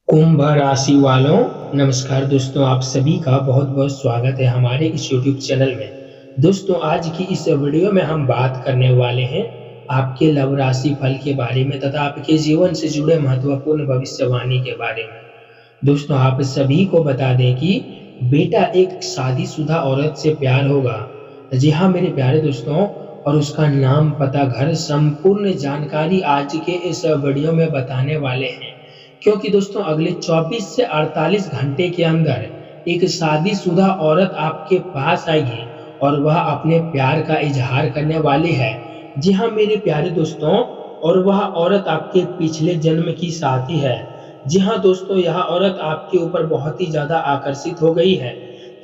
कुंभ राशि वालों, नमस्कार दोस्तों। आप सभी का बहुत बहुत स्वागत है हमारे इस यूट्यूब चैनल में। दोस्तों, आज की इस वीडियो में हम बात करने वाले हैं आपके लव राशि फल के बारे में तथा आपके जीवन से जुड़े महत्वपूर्ण भविष्यवाणी के बारे में। दोस्तों, आप सभी को बता दें कि बेटा एक शादीशुदा औरत से प्यार होगा। जी हाँ मेरे प्यारे दोस्तों, और उसका नाम, पता, घर, संपूर्ण जानकारी आज के इस वीडियो में बताने वाले हैं। क्योंकि दोस्तों, अगले 24 से 48 घंटे के अंदर एक शादीशुदा औरत आपके पास आएगी और वह अपने प्यार का इजहार करने वाली है। जी हाँ मेरे प्यारे दोस्तों, और वह औरत आपके पिछले जन्म की साथी है। जी हाँ दोस्तों, यह औरत आपके ऊपर बहुत ही ज़्यादा आकर्षित हो गई है,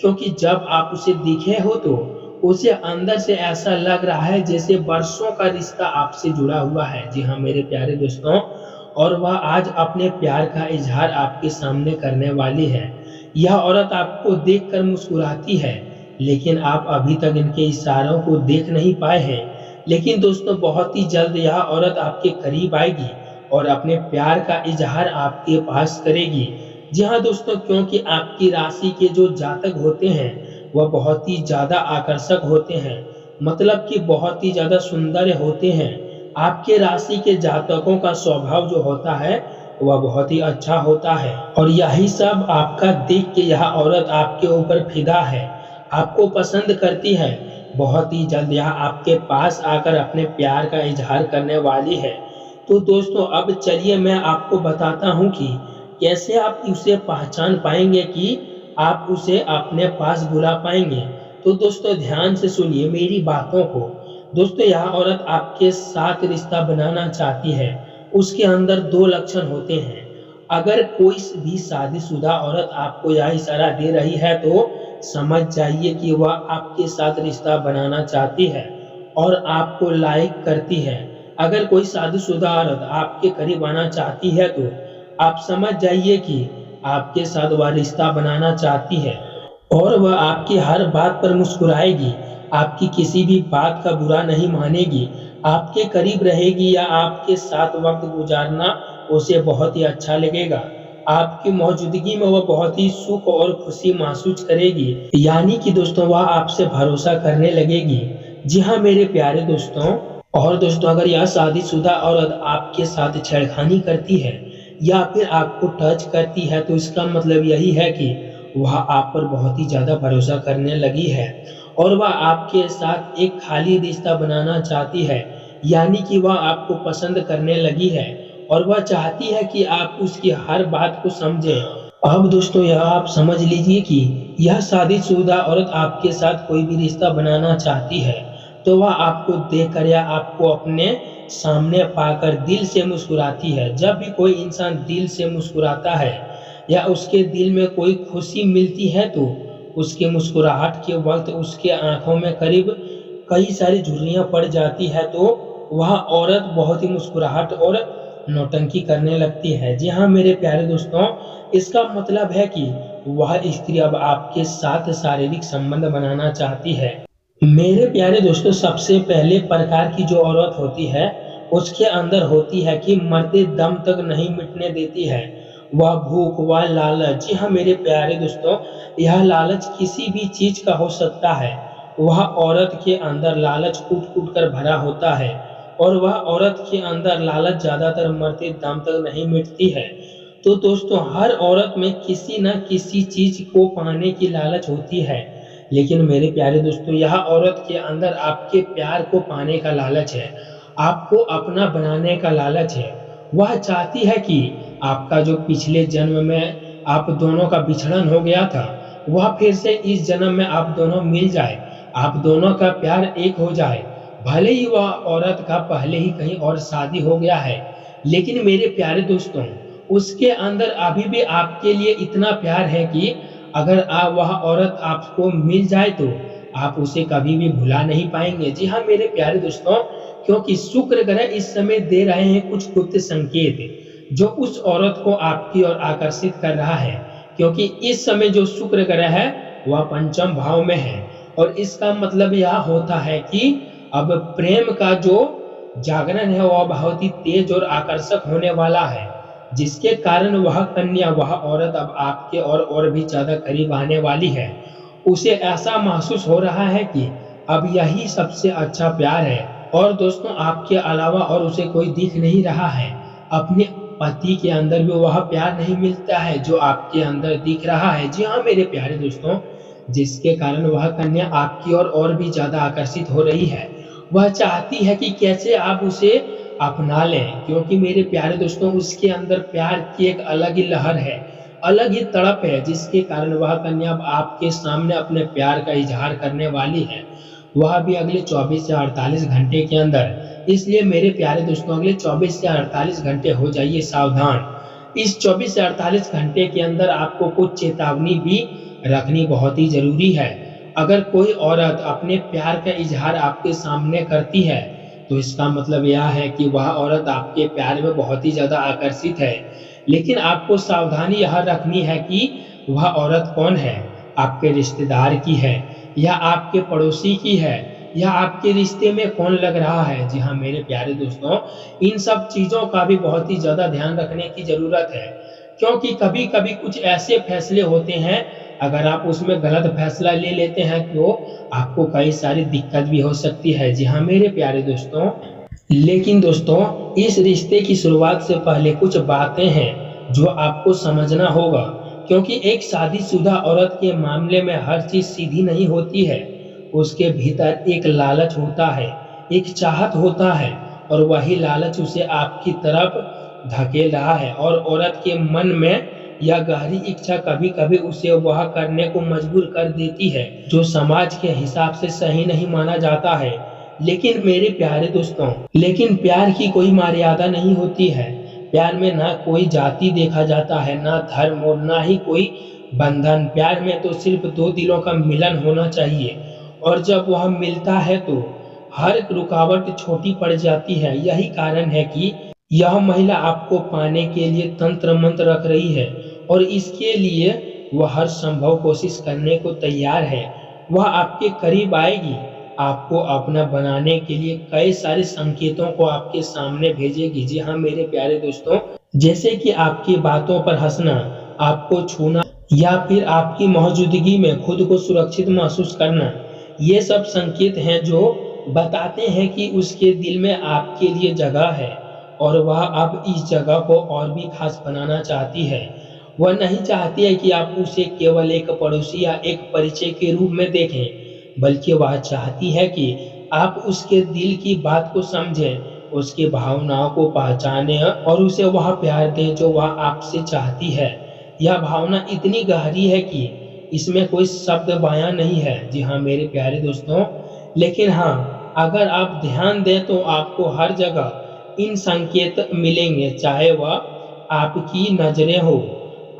क्योंकि जब आप उसे दिखे हो तो उसे अंदर से ऐसा लग रहा है जैसे बरसों का रिश्ता आपसे जुड़ा हुआ है। जी हाँ मेरे प्यारे दोस्तों, और वह आज अपने प्यार का इजहार आपके सामने करने वाली है। यह औरत आपको देखकर मुस्कुराती है, लेकिन आप अभी तक इनके इशारों को देख नहीं पाए हैं। लेकिन दोस्तों, बहुत ही जल्द यह औरत आपके करीब आएगी और अपने प्यार का इजहार आपके पास करेगी। जी हाँ दोस्तों, क्योंकि आपकी राशि के जो जातक होते हैं वह बहुत ही ज़्यादा आकर्षक होते हैं, मतलब कि बहुत ही ज़्यादा सुंदर होते हैं। आपके राशि के जातकों का स्वभाव जो होता है वह बहुत ही अच्छा होता है, और यही सब आपका देख के यह औरत आपके ऊपर फिदा है, आपको पसंद करती है। बहुत ही जल्द यह आपके पास आकर अपने प्यार का इजहार करने वाली है। तो दोस्तों, अब चलिए मैं आपको बताता हूँ कि कैसे आप उसे पहचान पाएंगे कि आप उसे अपने पास बुला पाएंगे। तो दोस्तों, ध्यान से सुनिए मेरी बातों को। दोस्तों, यह औरत आपके साथ रिश्ता बनाना चाहती है। उसके अंदर दो लक्षण होते हैं। अगर कोई भी शादीशुदा औरत आपको यह इशारा दे रही है तो समझ जाइए कि वह आपके साथ रिश्ता बनाना चाहती है और आपको लाइक करती है। अगर कोई शादीशुदा औरत आपके करीब आना चाहती है तो आप समझ जाइए कि आपके साथ वह रिश्ता बनाना चाहती है, और वह आपकी हर बात पर मुस्कुराएगी, आपकी किसी भी बात का बुरा नहीं मानेगी, आपके करीब रहेगी या आपके साथ वक्त गुजारना उसे बहुत ही अच्छा लगेगा। आपकी मौजूदगी में वह बहुत ही सुख और खुशी महसूस करेगी, यानी कि दोस्तों वह आपसे भरोसा करने लगेगी। जी हाँ मेरे प्यारे दोस्तों, और दोस्तों, अगर यह शादीशुदा औरत आपके साथ छेड़खानी करती है या फिर आपको टच करती है तो इसका मतलब यही है कि वह आप पर बहुत ही ज़्यादा भरोसा करने लगी है और वह आपके साथ एक खाली रिश्ता बनाना चाहती है, यानी कि वह आपको पसंद करने लगी है और वह चाहती है कि आप उसकी हर बात को समझें। अब दोस्तों, यह आप समझ लीजिए कि यह शादीशुदा औरत आपके साथ कोई भी रिश्ता बनाना चाहती है तो वह आपको देखकर या आपको अपने सामने पाकर दिल से मुस्कुराती है। जब भी कोई इंसान दिल से मुस्कुराता है या उसके दिल में कोई खुशी मिलती है तो उसके मुस्कुराहट के वक्त उसके आंखों में करीब कई सारी झुर्रियां पड़ जाती है, तो वह औरत बहुत ही मुस्कुराहट और नौटंकी करने लगती है। जी हाँ मेरे प्यारे दोस्तों, इसका मतलब है कि वह स्त्री अब आपके साथ शारीरिक संबंध बनाना चाहती है। मेरे प्यारे दोस्तों, सबसे पहले प्रकार की जो औरत होती है उसके अंदर होती है कि मरते दम तक नहीं मिटने देती है, वह भूख, वह लालच। जी हाँ मेरे प्यारे दोस्तों, यह लालच किसी भी चीज का हो सकता है। वह औरत के अंदर लालच कूट कूट कर भरा होता है और वह औरत के अंदर लालच ज्यादातर मरते दम तक नहीं मिटती है। तो दोस्तों, हर औरत में किसी न किसी चीज को पाने की लालच होती है, लेकिन मेरे प्यारे दोस्तों, यह औरत के अंदर आपके प्यार को पाने का लालच है, आपको अपना बनाने का लालच है। वह चाहती है कि आपका जो पिछले जन्म में आप दोनों का बिछड़न हो गया था वह फिर से इस जन्म में आप दोनों मिल जाए, आप दोनों का प्यार एक हो जाए। भले ही वह औरत का पहले ही कहीं और शादी हो गया है, लेकिन मेरे प्यारे दोस्तों, उसके अंदर अभी भी आपके लिए इतना प्यार है कि अगर वह औरत आपको मिल जाए तो आप उसे कभी भी भुला नहीं पाएंगे। जी हाँ मेरे प्यारे दोस्तों, क्योंकि शुक्र ग्रह इस समय दे रहे हैं कुछ गुप्त संकेत जो उस औरत को आपकी ओर आकर्षित कर रहा है, क्योंकि इस समय जो शुक्र ग्रह है वह पंचम भाव में है, और इसका मतलब यह होता है कि अब प्रेम का जो जागरण है वह बहुत ही तेज और आकर्षक होने वाला है। जिसके कारण वह कन्या, वह औरत अब आपके और भी ज़्यादा करीब आने वाली है। उसे ऐसा महसूस हो रहा है कि अब यही सबसे अच्छा प्यार है और दोस्तों आपके अलावा और उसे कोई दिख नहीं रहा है। अपने पति के अंदर भी वह प्यार नहीं मिलता है जो आपके अंदर दिख रहा है। जी हाँ मेरे प्यारे दोस्तों, जिसके कारण वह कन्या आपकी ओर और भी ज़्यादा आकर्षित हो रही है। वह चाहती है कि कैसे आप उसे अपना लें, क्योंकि मेरे प्यारे दोस्तों उसके अंदर प्यार की एक अलग ही लहर है, अलग ही तड़प है, जिसके कारण वह कन्या अब आपके सामने अपने प्यार का इज़हार करने वाली है। वह भी अगले 24 से 48 घंटे के अंदर। इसलिए मेरे प्यारे दोस्तों अगले 24 से 48 घंटे हो जाइए सावधान। इस 24 से 48 घंटे के अंदर आपको कुछ चेतावनी भी रखनी बहुत ही ज़रूरी है। अगर कोई औरत अपने प्यार का इज़हार आपके सामने करती है, तो इसका मतलब यह है कि वह औरत आपके प्यार में बहुत ही ज़्यादा आकर्षित है। लेकिन आपको सावधानी यह रखनी है कि वह औरत कौन है? आपके रिश्तेदार की है या आपके पड़ोसी की है या आपके रिश्ते में कौन लग रहा है? जी हाँ मेरे प्यारे दोस्तों, इन सब चीज़ों का भी बहुत ही ज़्यादा ध्यान रखने की ज़रूरत है, क्योंकि कभी-कभी कुछ ऐसे फैसले होते हैं, अगर आप उसमें गलत फैसला ले लेते हैं तो आपको कई सारी दिक्कत भी हो सकती है। जी हाँ मेरे प्यारे दोस्तों, लेकिन दोस्तों इस रिश्ते की शुरुआत से पहले कुछ बातें हैं जो आपको समझना होगा, क्योंकि एक शादीशुदा औरत के मामले में हर चीज़ सीधी नहीं होती है। उसके भीतर एक लालच होता है, एक चाहत होता है और वही लालच उसे आपकी तरफ धकेल रहा है और औरत के मन में यह गहरी इच्छा कभी-कभी उसे वह करने को मजबूर कर देती है, जो समाज के हिसाब से सही नहीं माना जाता है। लेकिन मेरे प्यारे दोस्तों, लेकिन प्यार की कोई मर्यादा नहीं होती है। प्यार में ना कोई जाति देखा जाता है, ना धर्म और ना ही कोई बंधन। प्यार में तो सिर्फ दो दिलों का मिलन होना चाहिए और जब वह मिलता है तो हर रुकावट छोटी पड़ जाती है। यही कारण है कि यह महिला आपको पाने के लिए तंत्र मंत्र रख रही है और इसके लिए वह हर संभव कोशिश करने को तैयार है। वह आपके करीब आएगी, आपको अपना बनाने के लिए कई सारे संकेतों को आपके सामने भेजेगी। जी हाँ मेरे प्यारे दोस्तों, जैसे कि आपकी बातों पर हंसना, आपको छूना या फिर आपकी मौजूदगी में खुद को सुरक्षित महसूस करना। ये सब संकेत हैं जो बताते हैं कि उसके दिल में आपके लिए जगह है और वह अब इस जगह को और भी खास बनाना चाहती है। वह नहीं चाहती है कि आप उसे केवल एक पड़ोसी या एक परिचय के रूप में देखें, बल्कि वह चाहती है कि आप उसके दिल की बात को समझें, उसकी भावनाओं को पहचानें और उसे वह प्यार दें जो वह आपसे चाहती है। यह भावना इतनी गहरी है कि इसमें कोई शब्द बयां नहीं है। जी हाँ मेरे प्यारे दोस्तों, लेकिन हाँ, अगर आप ध्यान दें तो आपको हर जगह इन संकेत मिलेंगे, चाहे वह आपकी नज़रें हो,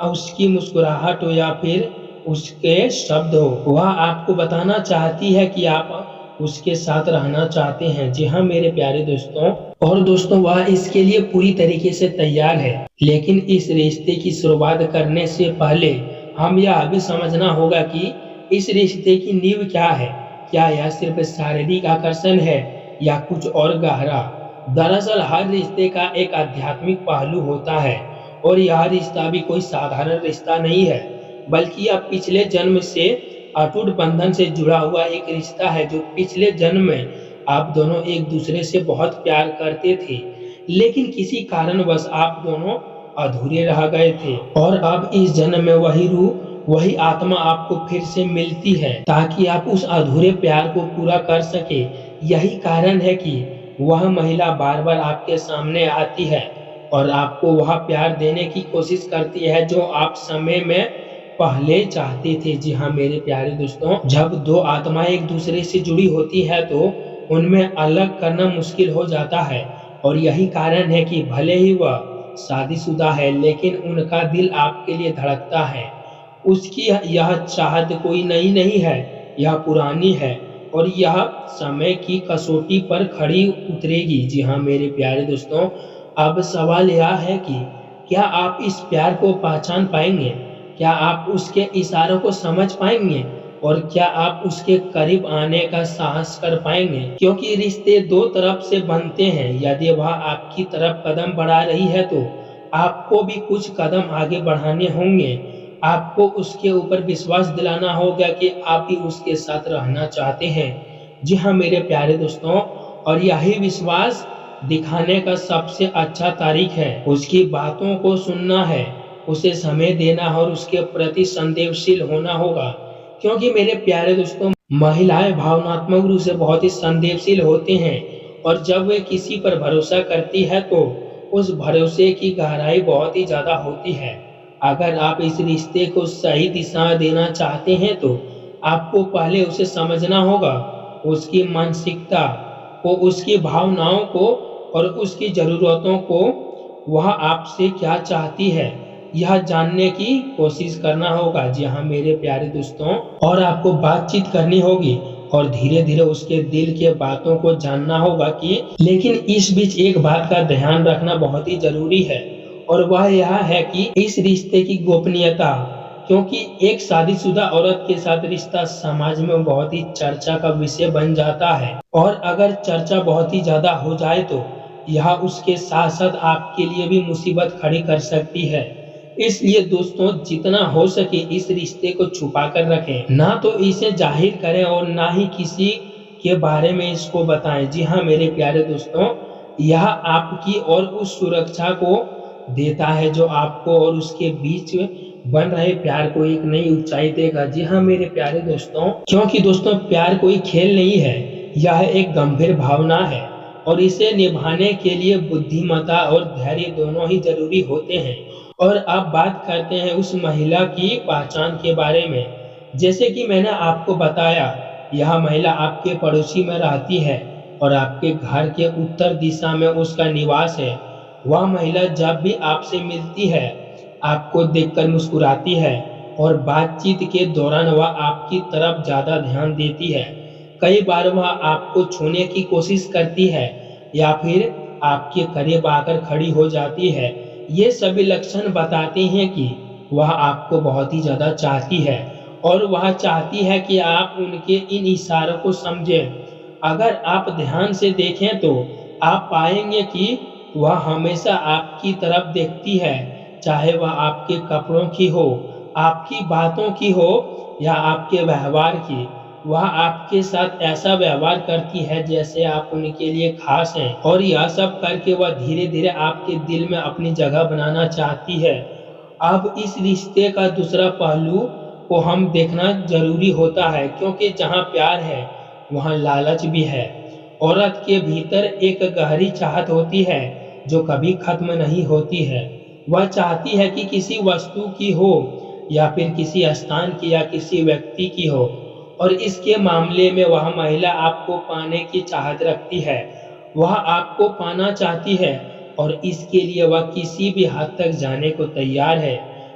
उसकी मुस्कुराहट हो या फिर उसके शब्द हो। वह आपको बताना चाहती है कि आप उसके साथ रहना चाहते हैं। जी हाँ मेरे प्यारे दोस्तों, और दोस्तों वह इसके लिए पूरी तरीके से तैयार है। लेकिन इस रिश्ते की शुरुआत करने से पहले हम यह भी समझना होगा कि इस रिश्ते की नींव क्या है। क्या यह सिर्फ शारीरिक आकर्षण है या कुछ और गहरा? दरअसल हर रिश्ते का एक आध्यात्मिक पहलू होता है और यह रिश्ता भी कोई साधारण रिश्ता नहीं है, बल्कि यह पिछले जन्म से अटूट बंधन से जुड़ा हुआ एक रिश्ता है। जो पिछले जन्म में आप दोनों एक दूसरे से बहुत प्यार करते थे, लेकिन किसी कारणवश आप दोनों अधूरे रह गए थे और अब इस जन्म में वही रूह, वही आत्मा आपको फिर से मिलती है ताकि आप उस अधूरे प्यार को पूरा कर सके। यही कारण है कि वह महिला बार बार आपके सामने आती है और आपको वह प्यार देने की कोशिश करती है जो आप समय में पहले चाहते थे। जी हाँ मेरे प्यारे दोस्तों, जब दो आत्माएं एक दूसरे से जुड़ी होती है तो उनमें अलग करना मुश्किल हो जाता है और यही कारण है कि भले ही वह शादीशुदा है, लेकिन उनका दिल आपके लिए धड़कता है। उसकी यह चाहत कोई नई नहीं है, यह पुरानी है और यह समय की कसौटी पर खड़ी उतरेगी। जी हाँ मेरे प्यारे दोस्तों, अब सवाल यह है कि क्या आप इस प्यार को पहचान पाएंगे? क्या आप उसके इशारों को समझ पाएंगे और क्या आप उसके करीब आने का साहस कर पाएंगे? क्योंकि रिश्ते दो तरफ से बनते हैं। यदि वह आपकी तरफ कदम बढ़ा रही है तो आपको भी कुछ कदम आगे बढ़ाने होंगे। आपको उसके ऊपर विश्वास दिलाना होगा कि आप भी उसके साथ रहना चाहते हैं। जी हाँ मेरे प्यारे दोस्तों, और यही विश्वास दिखाने का सबसे अच्छा तारीख है। उसकी बातों को सुनना है, उसे समय देना और उसके प्रति संवेदनशील होना होगा। क्योंकि मेरे प्यारे दोस्तों, महिलाएं भावनात्मक रूप से बहुत ही संवेदनशील होते हैं, और जब वे किसी पर भरोसा करती है तो उस भरोसे की गहराई बहुत ही ज्यादा होती है। अगर आप इस रिश्ते को सही दिशा देना चाहते हैं तो आपको पहले उसे समझना होगा, उसकी मानसिकता को, उसकी भावनाओं को और उसकी ज़रूरतों को। वह आपसे क्या चाहती है यह जानने की कोशिश करना होगा। जी हाँ मेरे प्यारे दोस्तों, और आपको बातचीत करनी होगी और धीरे धीरे उसके दिल के बातों को जानना होगा कि, लेकिन इस बीच एक बात का ध्यान रखना बहुत ही जरूरी है, और वह यह है कि इस रिश्ते की गोपनीयता। क्योंकि एक शादीशुदा औरत के साथ रिश्ता समाज में बहुत ही चर्चा का विषय बन जाता है, और अगर चर्चा बहुत ही ज्यादा हो जाए तो यह उसके साथ साथ आपके लिए भी मुसीबत खड़ी कर सकती है। इसलिए दोस्तों, जितना हो सके इस रिश्ते को छुपा कर रखें, ना तो इसे जाहिर करें और ना ही किसी के बारे में इसको बताएं। जी हाँ मेरे प्यारे दोस्तों, यह आपकी और उस सुरक्षा को देता है जो आपको और उसके बीच बन रहे प्यार को एक नई ऊंचाई देगा। जी हाँ मेरे प्यारे दोस्तों, क्योंकि दोस्तों प्यार कोई खेल नहीं है, यह एक गंभीर भावना है, और इसे निभाने के लिए बुद्धिमत्ता और धैर्य दोनों ही जरूरी होते हैं। और अब बात करते हैं उस महिला की पहचान के बारे में। जैसे कि मैंने आपको बताया, यह महिला आपके पड़ोसी में रहती है और आपके घर के उत्तर दिशा में उसका निवास है। वह महिला जब भी आपसे मिलती है, आपको देखकर मुस्कुराती है, और बातचीत के दौरान वह आपकी तरफ ज़्यादा ध्यान देती है। कई बार वह आपको छूने की कोशिश करती है या फिर आपके करीब आकर खड़ी हो जाती है। ये सभी लक्षण बताते हैं कि वह आपको बहुत ही ज़्यादा चाहती है, और वह चाहती है कि आप उनके इन इशारों को समझें। अगर आप ध्यान से देखें तो आप पाएंगे कि वह हमेशा आपकी तरफ देखती है, चाहे वह आपके कपड़ों की हो, आपकी बातों की हो या आपके व्यवहार की। वह आपके साथ ऐसा व्यवहार करती है जैसे आप उनके लिए खास हैं, और यह सब करके वह धीरे धीरे आपके दिल में अपनी जगह बनाना चाहती है। अब इस रिश्ते का दूसरा पहलू को हम देखना जरूरी होता है, क्योंकि जहाँ प्यार है वहाँ लालच भी है। औरत के भीतर एक गहरी चाहत होती है जो कभी खत्म नहीं होती है। वह चाहती है कि किसी वस्तु की हो या फिर किसी स्थान की या किसी व्यक्ति की हो, और इसके मामले में वह महिला आपको पाने की चाहत रखती है। वह आपको पाना चाहती है, और इसके लिए वह किसी भी हद तक जाने को तैयार है।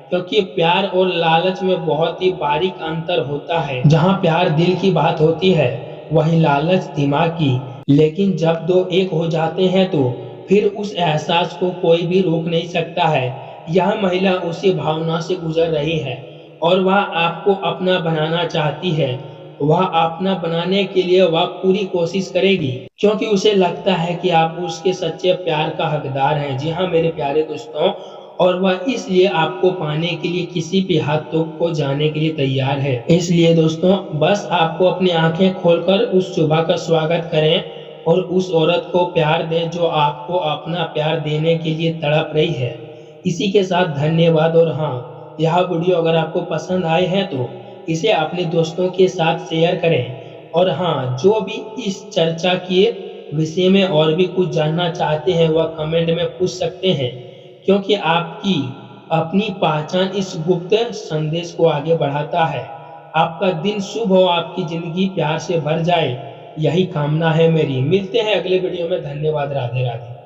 क्योंकि प्यार और लालच में बहुत ही बारीक अंतर होता है। जहाँ प्यार दिल की बात होती है, वहीं लालच दिमाग की। लेकिन जब दो एक हो जाते हैं तो फिर उस एहसास को कोई भी रोक नहीं सकता है। यह महिला उसी भावना से गुजर रही है, और वह आपको अपना बनाना चाहती है। वह अपना बनाने के लिए वह पूरी कोशिश करेगी, क्योंकि उसे लगता है कि आप उसके सच्चे प्यार का हकदार हैं। जी हाँ मेरे प्यारे दोस्तों, और वह इसलिए आपको पाने के लिए किसी भी हद तक को जाने के लिए तैयार है। इसलिए दोस्तों, बस आपको अपनी आंखें खोलकर उस सुबह का स्वागत करें और उस औरत को प्यार दें जो आपको अपना प्यार देने के लिए तड़प रही है। इसी के साथ धन्यवाद। और हाँ, यह वीडियो अगर आपको पसंद आए हैं तो इसे अपने दोस्तों के साथ शेयर करें। और हाँ, जो भी इस चर्चा के विषय में और भी कुछ जानना चाहते हैं वह कमेंट में पूछ सकते हैं, क्योंकि आपकी अपनी पहचान इस गुप्त संदेश को आगे बढ़ाता है। आपका दिन शुभ हो, आपकी जिंदगी प्यार से भर जाए, यही कामना है मेरी। मिलते हैं अगले वीडियो में। धन्यवाद। राधे राधे।